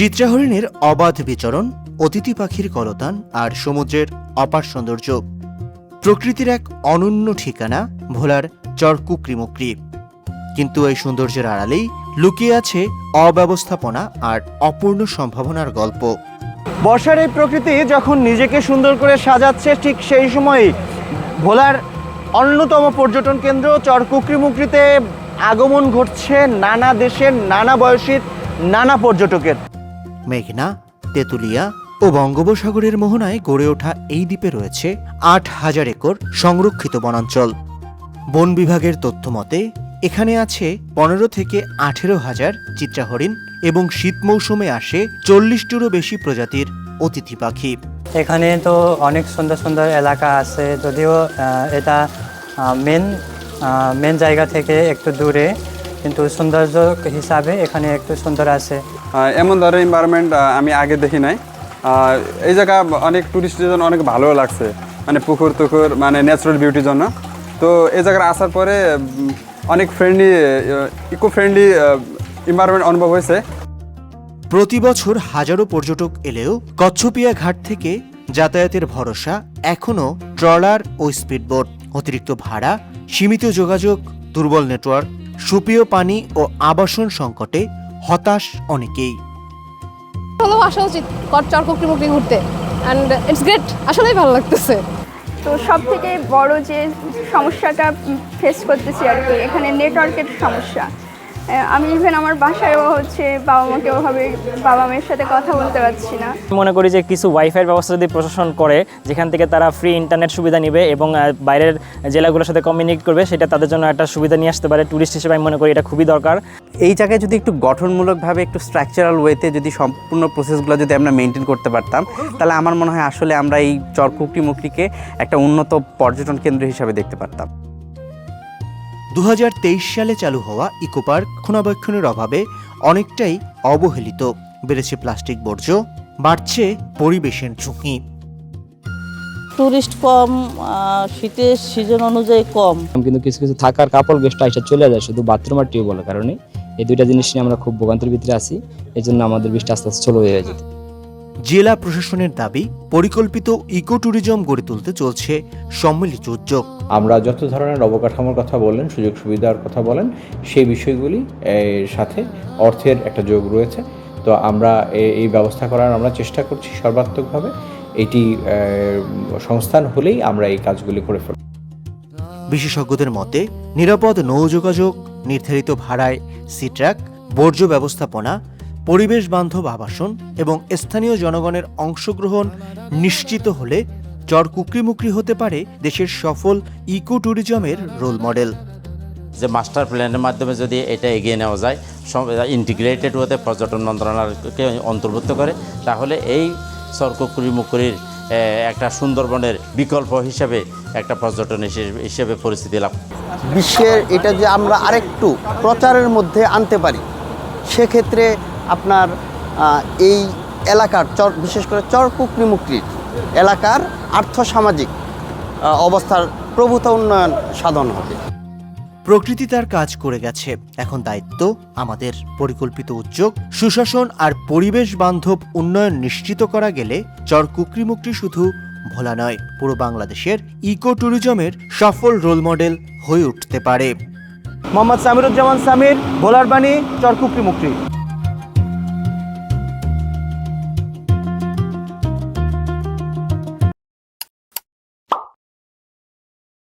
চিত্রা হরিণের অবাধ বিচরণ, অতিথি পাখির কলতান আর সমুদ্রের অপার সৌন্দর্য প্রকৃতির এক অনন্য ঠিকানা ভোলার চর কুকরিমুকরি। কিন্তু এই সৌন্দর্যের আড়ালেই লুকিয়ে আছে অব্যবস্থাপনা আর অপূর্ণ সম্ভাবনার গল্প। বর্ষার এই প্রকৃতি যখন নিজেকে সুন্দর করে সাজাচ্ছে, ঠিক সেই সময়ই ভোলার অন্যতম পর্যটন কেন্দ্র চর কুকরিমুকরিতে আগমন ঘটছে নানা দেশের নানা বয়সীর নানা পর্যটকের। মেঘনা, তেঁতুলিয়া ও বঙ্গোপসাগরের মোহনায় গড়ে ওঠা এই দ্বীপে রয়েছে ৮,০০০ একর সংরক্ষিত বনাঞ্চল। বন বিভাগের তথ্য মতে এখানে আছে ১৫ থেকে ১৮,০০০ চিত্রা হরিণ এবং শীত মৌসুমে আসে ৪০টিরও বেশি প্রজাতির অতিথি পাখি। এখানে তো অনেক সুন্দর সুন্দর এলাকা আছে, যদিও এটা মেন জায়গা থেকে একটু দূরে, কিন্তু সৌন্দর্য হিসাবে এখানে একটু সুন্দর আছে। এমন ধরনের এনভায়রনমেন্ট আমি আগে দেখি নাই। এই জায়গা অনেক টুরিস্টের জন্য অনেক ভালো লাগছে, মানে পুকুর টুকুর, মানে ন্যাচারাল বিউটির জন্য। তো এই জায়গায় আসার পরে অনেক ইকো ফ্রেন্ডলি এনভায়রনমেন্ট অনুভব হয়েছে। প্রতি বছর হাজারো পর্যটক এলেও কচ্ছপিয়া ঘাট থেকে যাতায়াতের ভরসা এখনও ট্রলার ও স্পিডবোট। অতিরিক্ত ভাড়া, সীমিত যোগাযোগ, দুর্বল নেটওয়ার্ক, সুপেয় পানি ও আবাসন সংকটে হতাশ অনেকেই। আসা উচিত চর কুকরিমুকরি ঘুরতে, অ্যান্ড ইটস গ্রেট, আসলেই ভালো লাগতেছে। তো সব থেকে বড় যে সমস্যাটা ফেস করতেছি আর কি, এখানে নেটওয়ার্কের সমস্যা। আমি ইভেন আমার বাসায়ও বাবা মাকে ওভাবে বাবা মায়ের সাথে কথা বলতে পারছি না। মনে করি যে কিছু ওয়াইফাই ব্যবস্থা যদি প্রশাসন করে, যেখান থেকে তারা ফ্রি ইন্টারনেট সুবিধা নেবে এবং বাইরের জেলাগুলোর সাথে কমিউনিকেট করবে, সেটা তাদের জন্য একটা সুবিধা নিয়ে আসতে পারে। ট্যুরিস্ট হিসেবে আমি মনে করি এটা খুবই দরকার। এই জায়গায় যদি একটু গঠনমূলকভাবে, একটু স্ট্রাকচারাল ওয়েতে যদি সম্পূর্ণ প্রসেসগুলো যদি আমরা মেনটেন করতে পারতাম, তাহলে আমার মনে হয় আসলে আমরা এই চর কুকরিমুকরিকে একটা উন্নত পর্যটন কেন্দ্র হিসাবে দেখতে পারতাম। ২০২৩ সালে চালু হওয়া ইকো পার্ক রক্ষণাবেক্ষণের অভাবে অনেকটাই অবহেলিত। বেড়েছে প্লাস্টিক বর্জ্য, বাড়ছে পরিবেশের ঝুঁকি। টুরিস্ট কম, শীতের সিজন অনুযায়ী কম, কিন্তু কিছু কিছু থাকার কাপড় গেস্টটা এসে চলে যায় শুধু বাথরুম আর টিউবওয়েলের কারণে। এই দুইটা জিনিস নিয়ে আমরা খুব ভোগান্তির ভিতরে আছি। এই জন্য আমাদের বৃষ্টি আস্তে আস্তে চলে হয়ে যেত। জেলা প্রশাসনের দাবি, পরিকল্পিত ইকো ট্যুরিজম গড়ে তুলতে চলছে সম্মিলিত উদ্যোগ। আমরা যত ধরনের অবকাঠামোর কথা বলেন, সুযোগ সুবিধার কথা বলেন, সেই বিষয়গুলি সাথে অর্থের একটা যোগ রয়েছে। তো আমরা এই ব্যবস্থা করার আমরা চেষ্টা করছি সর্বাত্মকভাবে। এটি সংস্থান হলেই আমরা এই কাজগুলি করে ফেলব। বিশেষজ্ঞদের মতে নিরাপদ নৌযোগাযোগ, নির্ধারিত ভাড়ায় সি ট্র্যাক, বর্জ্য ব্যবস্থাপনা, পরিবেশ বান্ধব আবাসন এবং স্থানীয় জনগণের অংশগ্রহণ নিশ্চিত হলে চর কুকরিমুকরি হতে পারে দেশের সফল ইকো ট্যুরিজমের রোল মডেল। যে মাস্টার প্ল্যানের মাধ্যমে যদি এটা এগিয়ে নেওয়া যায়, ইন্টিগ্রেটেড হতে পর্যটন মন্ত্রণালয়কে অন্তর্ভুক্ত করে, তাহলে এই চর কুকরিমুকরির একটা সুন্দরবনের বিকল্প হিসেবে একটা পর্যটন হিসেবে পরিস্থিতি লাভ। বিশ্বের এটা যে আমরা আরেকটু প্রচারের মধ্যে আনতে পারি, সেক্ষেত্রে আপনার এই এলাকার বিশেষ করে চর কুকরিমুকরির এলাকার আর্থসামাজিক অবস্থার প্রভূত উন্নয়ন সাধন হবে। প্রকৃতি তার কাজ করে গেছে, এখন দায়িত্ব আমাদের। পরিকল্পিত উদ্যোগ, সুশাসন আর পরিবেশ বান্ধব উন্নয়ন নিশ্চিত করা গেলে চর কুকরিমুকরি শুধু ভোলা নয়, পুরো বাংলাদেশের ইকো ট্যুরিজমের সফল রোল মডেল হয়ে উঠতে পারে। মোহাম্মদ সামিরুজ্জামান সামির, ভোলার বাণী, চর কুকরিমুকরি।